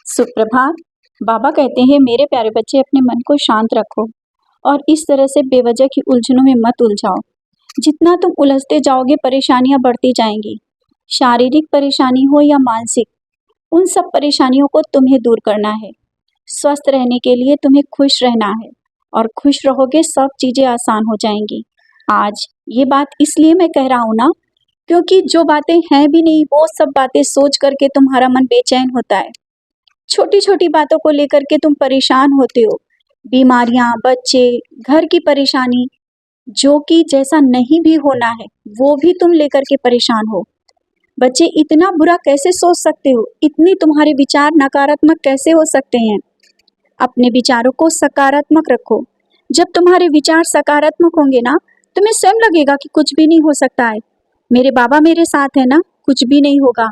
सुप्रभात। बाबा कहते हैं मेरे प्यारे बच्चे अपने मन को शांत रखो और इस तरह से बेवजह की उलझनों में मत उलझाओ। जितना तुम उलझते जाओगे परेशानियां बढ़ती जाएंगी। शारीरिक परेशानी हो या मानसिक, उन सब परेशानियों को तुम्हें दूर करना है। स्वस्थ रहने के लिए तुम्हें खुश रहना है और खुश रहोगे सब चीजें आसान हो जाएंगी। आज ये बात इसलिए मैं कह रहा हूँ ना, क्योंकि जो बातें हैं भी नहीं वो सब बातें सोच करके तुम्हारा मन बेचैन होता है। छोटी छोटी बातों को लेकर के तुम परेशान होते हो। बीमारियां, बच्चे, घर की परेशानी, जो कि जैसा नहीं भी होना है वो भी तुम लेकर के परेशान हो। बच्चे इतना बुरा कैसे सोच सकते हो? इतनी तुम्हारे विचार नकारात्मक कैसे हो सकते हैं? अपने विचारों को सकारात्मक रखो। जब तुम्हारे विचार सकारात्मक होंगे ना, तुम्हें स्वयं लगेगा कि कुछ भी नहीं हो सकता है। मेरे बाबा मेरे साथ है ना, कुछ भी नहीं होगा।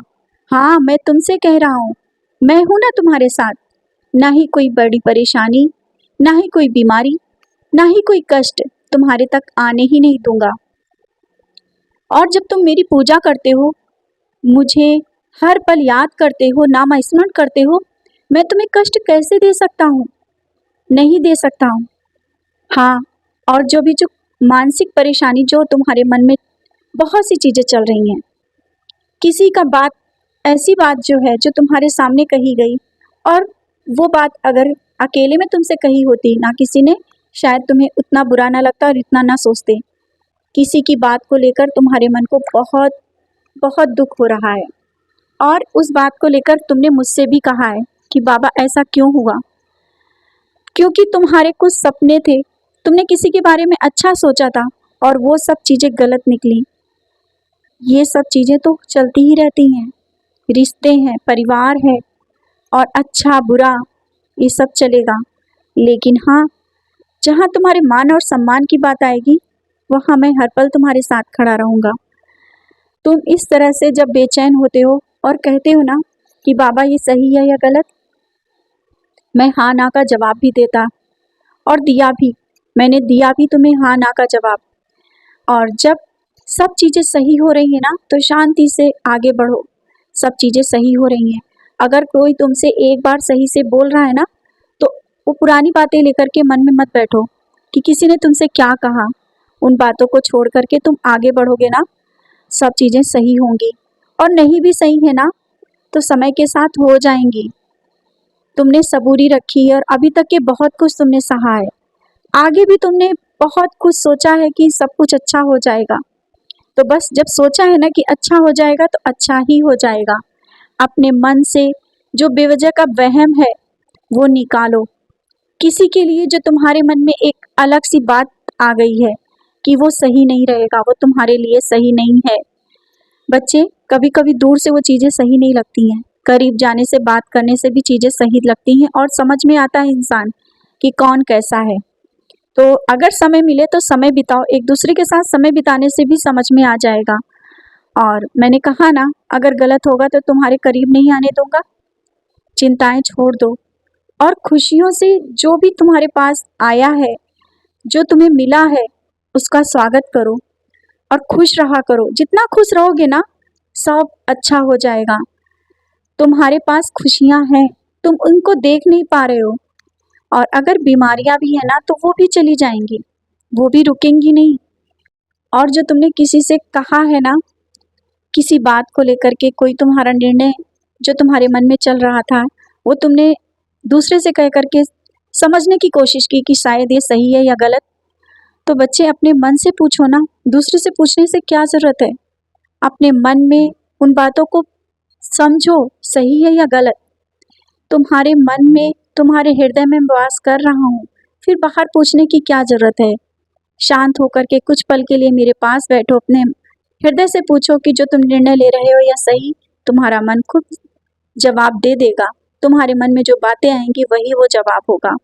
हाँ, मैं तुमसे कह रहा हूँ, मैं हूं ना तुम्हारे साथ। ना ही कोई बड़ी परेशानी, ना ही कोई बीमारी, ना ही कोई कष्ट तुम्हारे तक आने ही नहीं दूंगा। और जब तुम मेरी पूजा करते हो, मुझे हर पल याद करते हो, नाम स्मरण करते हो, मैं तुम्हें कष्ट कैसे दे सकता हूँ? नहीं दे सकता हूँ। हाँ, और जो मानसिक परेशानी जो तुम्हारे मन में बहुत सी चीजें चल रही हैं, किसी का बात, ऐसी बात जो है जो तुम्हारे सामने कही गई, और वो बात अगर अकेले में तुमसे कही होती ना किसी ने, शायद तुम्हें उतना बुरा ना लगता और इतना ना सोचते। किसी की बात को लेकर तुम्हारे मन को बहुत बहुत दुख हो रहा है, और उस बात को लेकर तुमने मुझसे भी कहा है कि बाबा ऐसा क्यों हुआ? क्योंकि तुम्हारे कुछ सपने थे, तुमने किसी के बारे में अच्छा सोचा था और वो सब चीजें गलत निकली। ये सब चीजें तो चलती ही रहती हैं। रिश्ते हैं, परिवार है, और अच्छा बुरा ये सब चलेगा। लेकिन हाँ, जहाँ तुम्हारे मान और सम्मान की बात आएगी, वहाँ मैं हर पल तुम्हारे साथ खड़ा रहूंगा। तुम इस तरह से जब बेचैन होते हो और कहते हो ना कि बाबा ये सही है या गलत, मैं हाँ ना का जवाब भी देता, और दिया भी। मैंने दिया भी तुम्हें हाँ ना का जवाब। और जब सब चीजें सही हो रही है ना, तो शांति से आगे बढ़ो। सब चीजें सही हो रही हैं। अगर कोई तुमसे एक बार सही से बोल रहा है ना, तो वो पुरानी बातें लेकर के मन में मत बैठो कि किसी ने तुमसे क्या कहा। उन बातों को छोड़ करके तुम आगे बढ़ोगे ना, सब चीजें सही होंगी। और नहीं भी सही है ना, तो समय के साथ हो जाएंगी। तुमने सबूरी रखी है और अभी तक के बहुत कुछ तुमने सहा है। आगे भी तुमने बहुत कुछ सोचा है कि सब कुछ अच्छा हो जाएगा। तो बस जब सोचा है ना कि अच्छा हो जाएगा, तो अच्छा ही हो जाएगा। अपने मन से जो बेवजह का वहम है वो निकालो। किसी के लिए जो तुम्हारे मन में एक अलग सी बात आ गई है कि वो सही नहीं रहेगा, वो तुम्हारे लिए सही नहीं है। बच्चे, कभी कभी दूर से वो चीजें सही नहीं लगती हैं, करीब जाने से, बात करने से भी चीजें सही लगती हैं और समझ में आता है इंसान कि कौन कैसा है। तो अगर समय मिले तो समय बिताओ, एक दूसरे के साथ समय बिताने से भी समझ में आ जाएगा। और मैंने कहा ना, अगर गलत होगा तो तुम्हारे करीब नहीं आने दूंगा। चिंताएं छोड़ दो और खुशियों से जो भी तुम्हारे पास आया है, जो तुम्हें मिला है, उसका स्वागत करो और खुश रहा करो। जितना खुश रहोगे ना, सब अच्छा हो जाएगा। तुम्हारे पास खुशियां हैं, तुम उनको देख नहीं पा रहे हो। और अगर बीमारियां भी है ना, तो वो भी चली जाएंगी, वो भी रुकेंगी नहीं। और जो तुमने किसी से कहा है ना, किसी बात को लेकर के कोई तुम्हारा निर्णय जो तुम्हारे मन में चल रहा था, वो तुमने दूसरे से कह करके समझने की कोशिश की कि शायद ये सही है या गलत। तो बच्चे, अपने मन से पूछो ना, दूसरे से पूछने से क्या जरूरत है? अपने मन में उन बातों को समझो, सही है या गलत। तुम्हारे मन में, तुम्हारे हृदय में वास कर रहा हूँ, फिर बाहर पूछने की क्या जरूरत है? शांत होकर के कुछ पल के लिए मेरे पास बैठो, अपने हृदय से पूछो कि जो तुम निर्णय ले रहे हो या सही। तुम्हारा मन खुद जवाब दे देगा। तुम्हारे मन में जो बातें आएंगी वही वो जवाब होगा।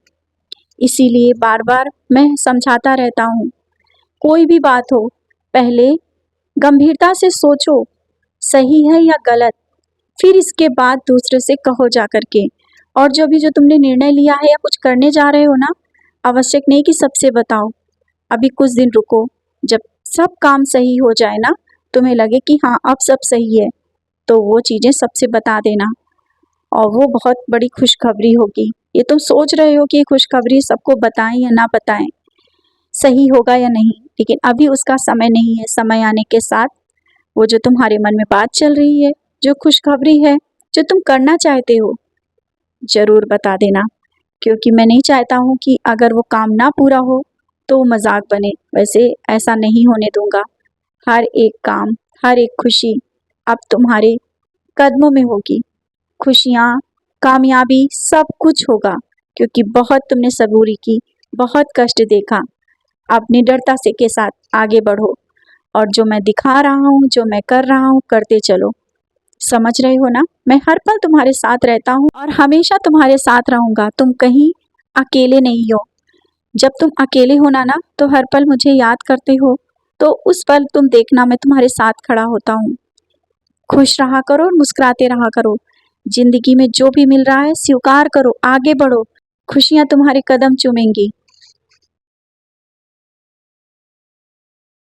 इसीलिए बार बार मैं समझाता रहता हूँ, कोई भी बात हो, पहले गंभीरता से सोचो सही है या गलत, फिर इसके बाद दूसरे से कहो जा करके। और जो तुमने निर्णय लिया है या कुछ करने जा रहे हो ना, आवश्यक नहीं कि सबसे बताओ। अभी कुछ दिन रुको, जब सब काम सही हो जाए ना, तुम्हें लगे कि हाँ अब सब सही है, तो वो चीजें सबसे बता देना। और वो बहुत बड़ी खुशखबरी होगी। ये तुम सोच रहे हो कि ये खुशखबरी सबको बताएं या ना बताएं, सही होगा या नहीं, लेकिन अभी उसका समय नहीं है। समय आने के साथ वो जो तुम्हारे मन में बात चल रही है, जो खुशखबरी है, जो तुम करना चाहते हो, जरूर बता देना, क्योंकि मैं नहीं चाहता हूँ कि अगर वो काम ना पूरा हो तो वो मजाक बने। वैसे ऐसा नहीं होने दूंगा। हर एक काम, हर एक खुशी अब तुम्हारे कदमों में होगी। खुशियाँ, कामयाबी, सब कुछ होगा, क्योंकि बहुत तुमने सबूरी की, बहुत कष्ट देखा। अब निडरता से के साथ आगे बढ़ो और जो मैं दिखा रहा हूँ, जो मैं कर रहा हूँ, करते चलो। समझ रहे हो ना? मैं हर पल तुम्हारे साथ रहता हूँ और हमेशा तुम्हारे साथ रहूंगा। तुम कहीं अकेले नहीं हो। जब तुम अकेले हो ना तो हर पल मुझे याद करते हो, तो उस पल तुम देखना मैं तुम्हारे साथ खड़ा होता हूँ। खुश रहा करो और मुस्कुराते रहा करो। जिंदगी में जो भी मिल रहा है स्वीकार करो, आगे बढ़ो। खुशियाँ तुम्हारे कदम चूमेंगी।